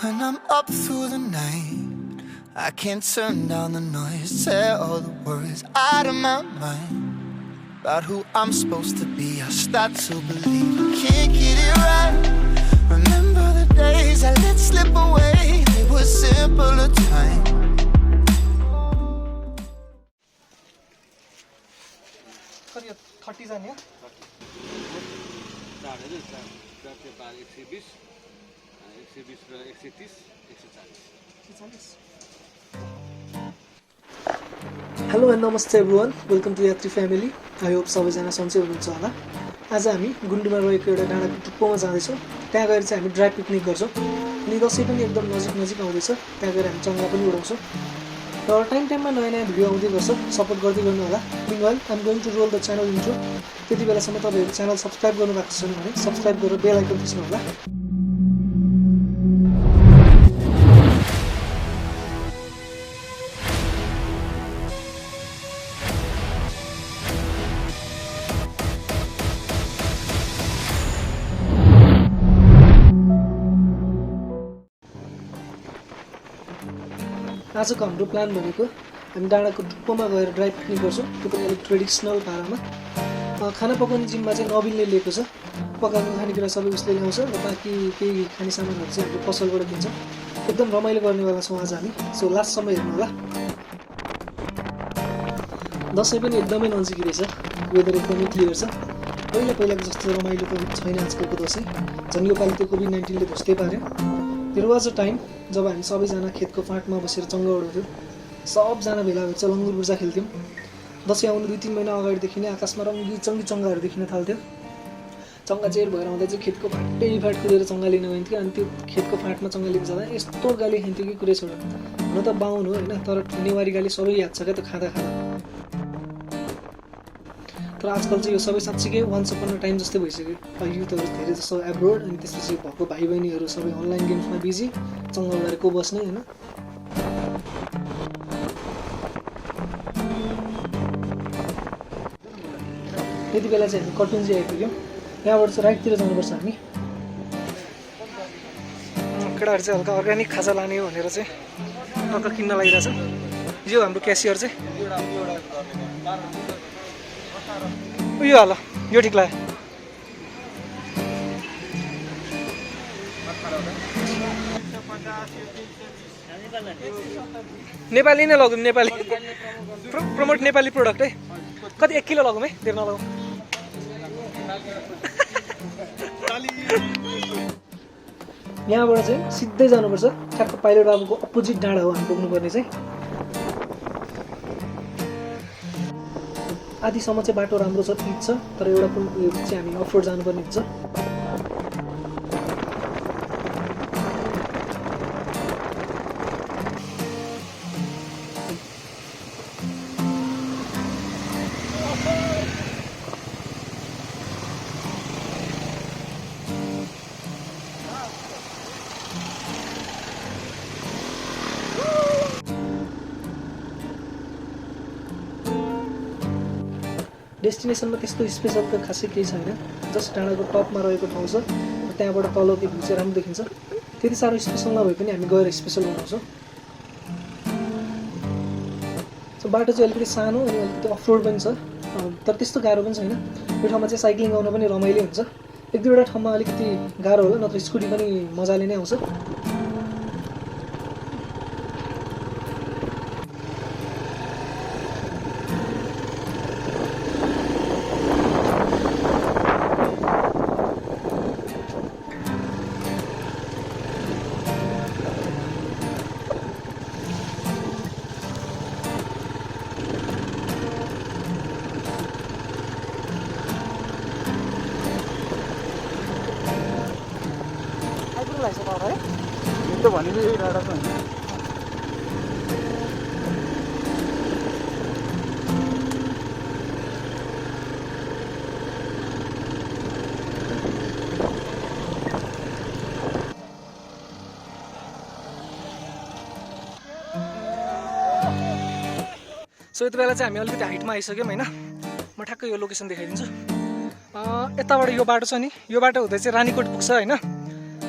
When I'm up through the night, I can't turn down the noise, tear all the worries out of my mind about who I'm supposed to be. I start to believe I can't get it right. Remember the days I let slip away, they were simpler times. कति 30 जाने हो hello and नमस्ते everyone welcome to यात्री family I hope सबैजना सन्चै हुनुहुन्छ होला आज हामी गुन्डुमा रहेको एउटा डाँडाको टुप्पोमा जाँदैछौँ त्यहाँ गएर चाहिँ हामी ड्राई पिकनिक गर्छौँ अनि दसैँ पनि एकदम नजिक आउँदैछ त्यहाँ गएर हामी चङ्गा पनि उडाउँछौँ र टाइममा नयाँ भिडियो आउँदै गर्छ सपोर्ट गर्दै गर्नु होला meanwhile I am going to roll the channel intro त्यति बेलासम्म तपाईँहरू च्यानल सब्सक्राइब गर्नुभएको छैन भने सब्सक्राइब गरेर बेल आइकन थिच्नु होला आजको हाम्रो प्लान भनेको हामी डाँडाको टुप्पोमा गएर ड्राई पिकनिक गर्छौँ त्यो पनि अलिक ट्रेडिसनल पारामा खाना पकाउने जिम्मा चाहिँ नबिलले लिएको छ पकाएको खानेकुरा सबै उसले ल्याउँछ र बाँकी केही खाने सामानहरू चाहिँ हामीले पसलबाट किन्छौँ एकदम रमाइलो गर्नेवाला छौँ आज हामी सो लास्टसम्म हेर्नु होला दसैँ पनि एकदमै नजिकै रहेछ वेदर एकदमै क्लियर छ पहिलाको जस्तो रमाइलो त छैन आजकलको दसैँ झन् योपालि त्यो कोभिड-19ले ध्वस्तै पार्यो त्यो वाज अ टाइम जब हामी सबैजना खेतको फाँटमा बसेर चङ्गा उडाउँथ्यौँ सबजना भेला भएर लङ्गुर बुर्जा खेल्थ्यौँ दसैँ आउनु 2-3 महिना अगाडिदेखि नै आकाशमा रङ्गी चङ्गाहरू देखिन थाल्थ्यो चङ्गा चेर भएर आउँदा चाहिँ खेतको फाँट कुदेर चङ्गा लिन गइन्थ्यो अनि त्यो खेतको फाँटमा चङ्गा लिन जाँदा यस्तो गाली खान्थ्यो कि कुरै छोड हुन त बाहुन हो होइन तर नेवारी गाली सबै याद छ क्या त्यो खाँदा तर आजकल चाहिँ यो सबै साँच्चीकै वान्स अपन टाइम जस्तै भइसक्यो युथहरू धेरै जस्तो एब्रोड अनि त्यसपछि भएको भाइ बहिनीहरू सबै अनलाइन गेम्समा बिजी चङ्गा उडाएर को बस्ने होइन त्यति बेला चाहिँ हामी कटुन्जी आइपुग्यौँ यहाँबाट चाहिँ राइटतिर जानुपर्छ हामी केटाहरू चाहिँ हल्का अर्ग्यानिक खाजा लाने हो भनेर चाहिँ टक्क किन्न लागिरहेछ यो हाम्रो क्यासियर चाहिँ उयो हाल यो ठिक लाग्यो नेपाली नै लगौँ नेपाली प्रमोट नेपाली प्रोडक्ट है कति 1 किलो लगौँ है धेरै नलगौँ यहाँबाट चाहिँ सिधै जानुपर्छ ठ्याक्क पाइलट बाबुको अपोजिट डाँडा हो हामी पुग्नुपर्ने चाहिँ आधीसम्म चाहिँ बाटो राम्रो छ पिच छ तर एउटा पुल चाहिँ हामी अफरोड जानुपर्ने हुन्छ डेस्टिनेसनमा त्यस्तो स्पेसल त खासै केही छैन जस्ट डाँडाको टपमा रहेको ठाउँ छ त्यहाँबाट तल त्यो भ्यू चाहिँ राम्रो देखिन्छ त्यति साह्रो स्पेसल नभए पनि हामी गएर स्पेसल बनाउँछौँ सो बाटो चाहिँ अलिकति सानो अनि अलिकति अफरोड पनि छ तर त्यस्तो गाह्रो पनि छैन यो ठाउँमा चाहिँ साइक्लिङ गर्न पनि रमाइलो हुन्छ 1-2वटा ठाउँमा अलिकति गाह्रो होला नत्र स्कुटी पनि मजाले नै आउँछ तो भनेको यही डाँडा छ सो यति बेला चाहिँ हामी अलिकति हाइटमा आइसक्यौँ हैन म ठ्याक्कै यो लोकेसन देखाइदिन्छु यताबाट यो बाटो छ नि यो बाटो हुँदै चाहिँ रानीकोट पुग्छ हैन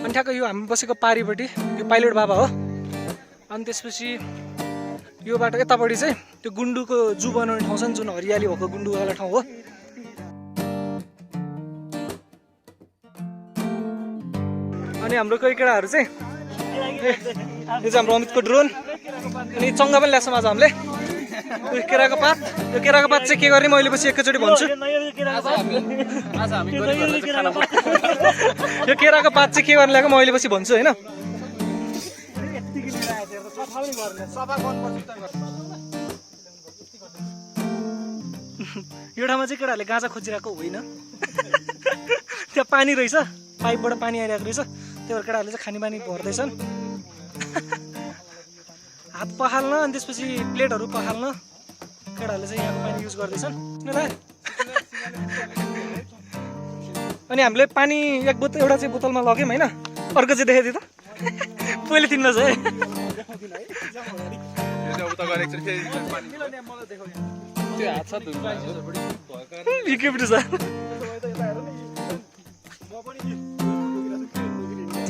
अनि ठ्याक्क यो हामी बसेको पारिपट्टि यो पाइलट बाबा हो। अनि त्यसपछि यो बाटो यतापट्टि चाहिँ त्यो गुन्डुको जू बनाउने ठाउँ छ नि, जुन हरियाली भएको गुन्डुवाला ठाउँ हो। अनि हाम्रो कोही केटाहरू चाहिँ यो चाहिँ हाम्रो अमितको ड्रोन, अनि चङ्गा पनि ल्याएको छौँ आज हामीले। यो केराको पात, यो केराको पात चाहिँ के गर्ने मैले पछि एकैचोटि भन्छु। यो केराको पात चाहिँ के गर्न ल्याएको मैले पछि भन्छु होइन। यो ठाउँमा चाहिँ केटाहरूले गाँजा खोजिरहेको होइन, त्यहाँ पानी रहेछ, पाइपबाट पानी आइरहेको रहेछ, त्यही भएर केटाहरूले चाहिँ खाने पानी भर्दैछन् हात पखाल्न। अनि त्यसपछि प्लेटहरू पखाल्न केटाहरूले चाहिँ यहाँको पानी युज गर्दैछन्। अनि हामीले पानी एक बोतल एउटा चाहिँ बोतलमा लग्यौँ होइन, अर्को चाहिँ देखाइदियो त पहिले तिमीलाई चाहिँ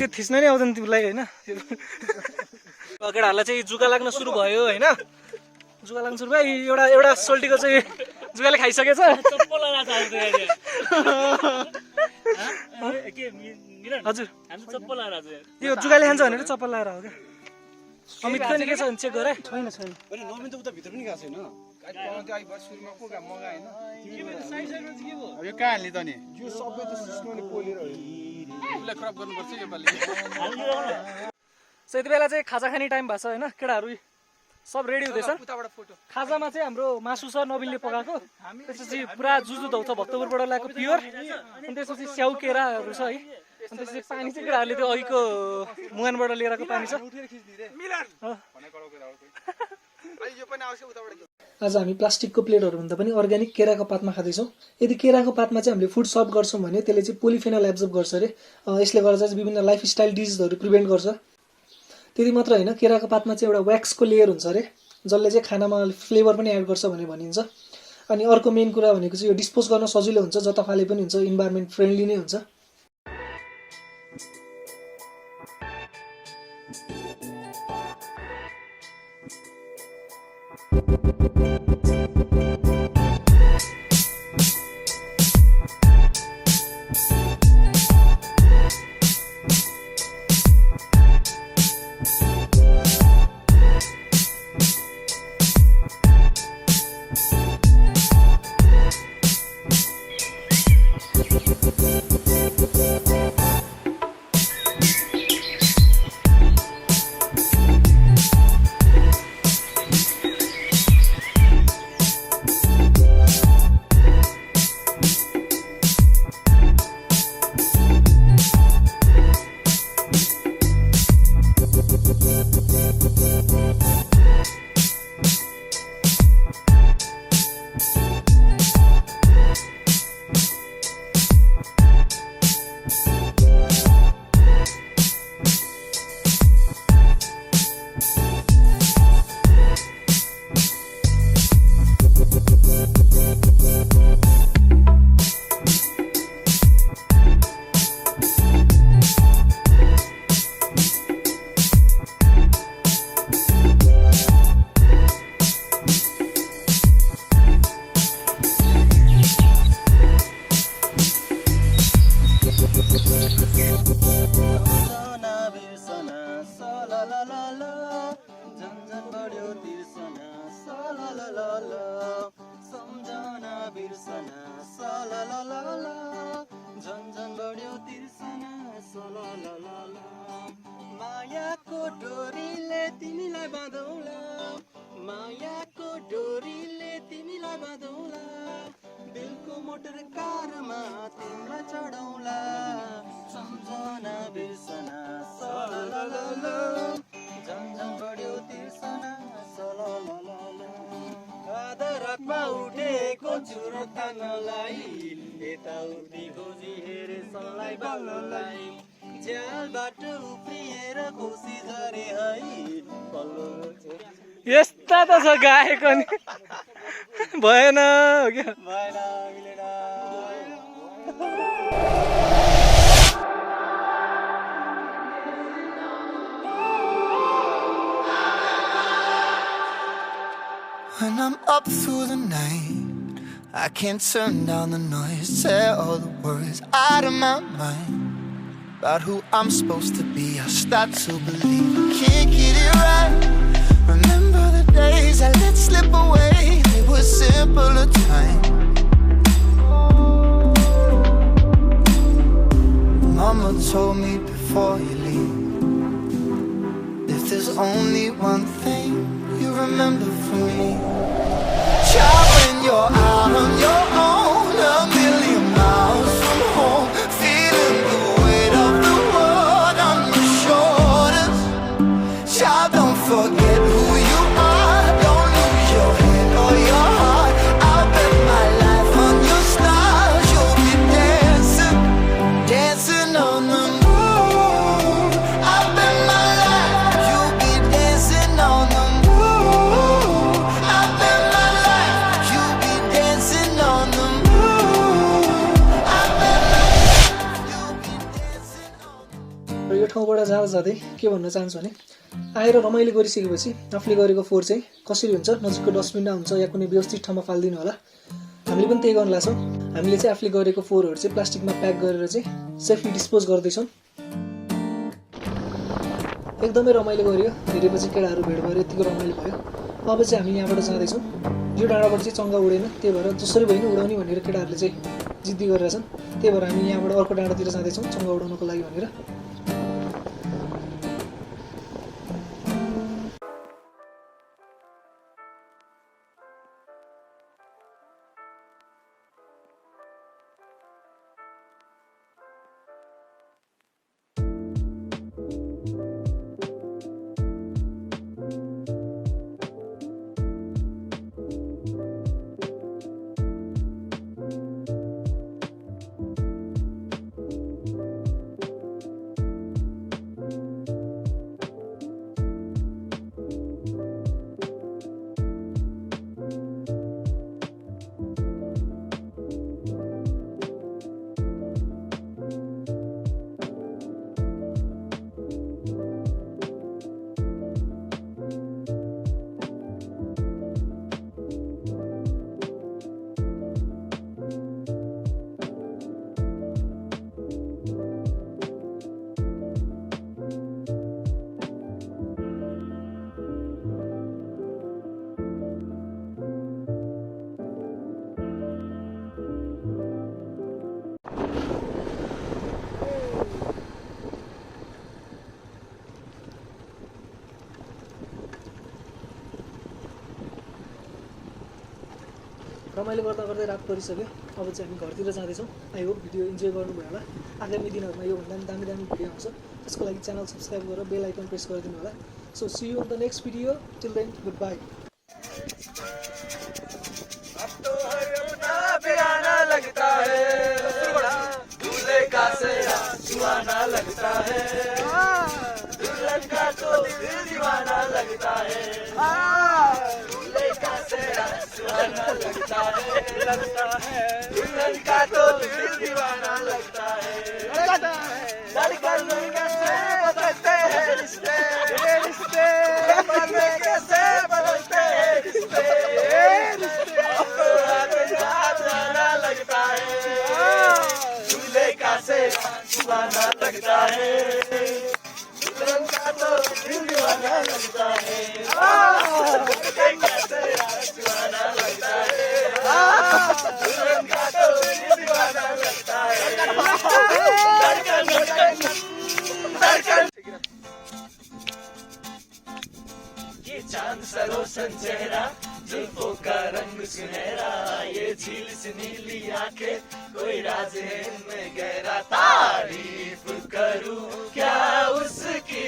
त्यो थिच्न नै आउँदैन तिमीलाई होइन। केटाहरूलाई चाहिँ जुका लाग्न सुरु भयो होइन, जुका लाग्न सुरु भयो। एउटा एउटा सोल्टीको चाहिँ जुगाले खाइसकेछ। हजुर यो जुगाले खान्छ भनेर चप्पल लगाएर हो क्या। अमित पनि के छ भने चेक गरे छैन छैन। यति बेला चाहिँ खाजा खाने टाइम भएको छ होइन, केटाहरू सब रेडी हुँदैछ। खाजामा चाहिँ हाम्रो मासु छ नबिनले पकाएको, त्यसपछि पुरा जुजुदौ छ भक्तपुरबाट ल्याएको प्योर, अनि त्यसपछि स्याउ केराहरू छ है, अनि त्यसपछि पानी चाहिँ केटाहरूले त्यो अघिको मुहानबाट लिएर आएको पानी छ। आज हामी प्लास्टिकको प्लेटहरूभन्दा पनि अर्ग्यानिक केराको पातमा खाँदैछौँ। यदि केराको पातमा चाहिँ हामीले फुड सर्भ गर्छौँ भने त्यसले चाहिँ पोलिफेनल एब्जर्ब गर्छ अरे, यसले गर्दा चाहिँ विभिन्न लाइफस्टाइल डिजिजहरू प्रिभेन्ट गर्छ। त्यति मात्र होइन, केराको पातमा चाहिँ एउटा व्याक्सको लेयर हुन्छ अरे, जसले चाहिँ खानामा फ्लेभर पनि एड गर्छ भन्ने भनिन्छ। अनि अर्को मेन कुरा भनेको चाहिँ यो डिस्पोज गर्न सजिलो हुन्छ, जताफाले पनि हुन्छ, इन्भाइरोमेन्ट फ्रेन्डली नै हुन्छ। मोटर कारमा तिमीलाई चढाउला सम्झना बिर्सना सलललल झन्झन बढ्यो तिर्सना सलललल आधा रातमा उठेको चुरो तानलाई यताउति खोजी हेरे सलाई बाललाई झ्यालबाट उफ्रिएर खुसी झरे है पल्लो यस्ता त छ गाएको नि भएन हो क्या भएन मिलेन When I'm up through the night, I can't turn down the noise, tear all the words out of my mind about who I'm supposed to be. I start to believe I can't get it right. Remember the days I let slip away, they were simpler times. Mama told me before you leave, if there's only one thing you remember from me, child, when you're out on your own, a million miles from home, feeling the weight of the world on your shoulders. Child, don't forget who you are, don't lose your head or your heart. I'll bet my life on your stars, you'll be dancing, dancing on the moon. I'll bet my life you'll be dancing on the moon. I'll bet my life you'll be dancing on the moon. I'll bet my life you'll be dancing on the moon. र यो ठाउँबाट जाँदै के भन्न चाहन्छु भने आएर रमाइलो गरिसकेपछि आफूले गरेको फोहोर चाहिँ कसरी हुन्छ नजिकको डस्टबिनमा हुन्छ या कुनै व्यवस्थित ठाउँमा फाल्दिनु होला। हामीले पनि त्यही गर्न लाग्छौँ। हामीले चाहिँ आफूले गरेको फोहोरहरू चाहिँ प्लास्टिकमा प्याक गरेर चाहिँ सेफली डिस्पोज गर्दैछौँ। एकदमै रमाइलो गरियो, धेरै पछि केटाहरू भेट भएर यतिको रमाइलो भयो। अब चाहिँ हामी यहाँबाट जाँदैछौँ। यो डाँडाबाट चाहिँ चङ्गा उडेन, त्यही भएर जसरी भयो नि उडाउने भनेर केटाहरूले चाहिँ जिद्दी गरिरहेछन्। त्यही भएर हामी यहाँबाट अर्को डाँडातिर जाँदैछौँ चङ्गा उडाउनको लागि भनेर। रमाइलो गर्दा गर्दै रात परिसक्यो। अब चाहिँ हामी घरतिर जाँदैछौँ। आई होप भिडियो इन्जोय गर्नुभयो होला। आगामी दिनहरूमा योभन्दा पनि दामी दामी भिडियो आउँछ, त्यसको लागि च्यानल सब्सक्राइब गरेर बेल आइकन प्रेस गरिदिनु होला। So see you in the next video, till then good bye. अब तो हर अपना बेगाना लगता है, दूल्हे का सेहरा सुहाना लगता है, दुल्हन का तो दिल दीवाना लगता है, दूल्हे का सेहरा सुहाना लगता है, दुल्हन का तो दिल दीवाना लगता है, लड़का लड़का से बदलते हैं रिश्ते, मरने कैसे बदलते हैं रिश्ते, लगता है, दूल्हे का सेहरा सुहाना लगता है, दुल्हन का तो दिल दीवाना लगता है, दूल्हे का सेहरा सुहाना लगता है, दुल्हन का तो दिल दीवाना लगता है, धड़कन धड़कन धड़कन। ये चांद सरोसन चेहरा, जुल्फों का रंग सुनहरा, ये झील से नीली आंखें, कोई राज है इनमें गहरा, तारीफ करूं क्या उसकी।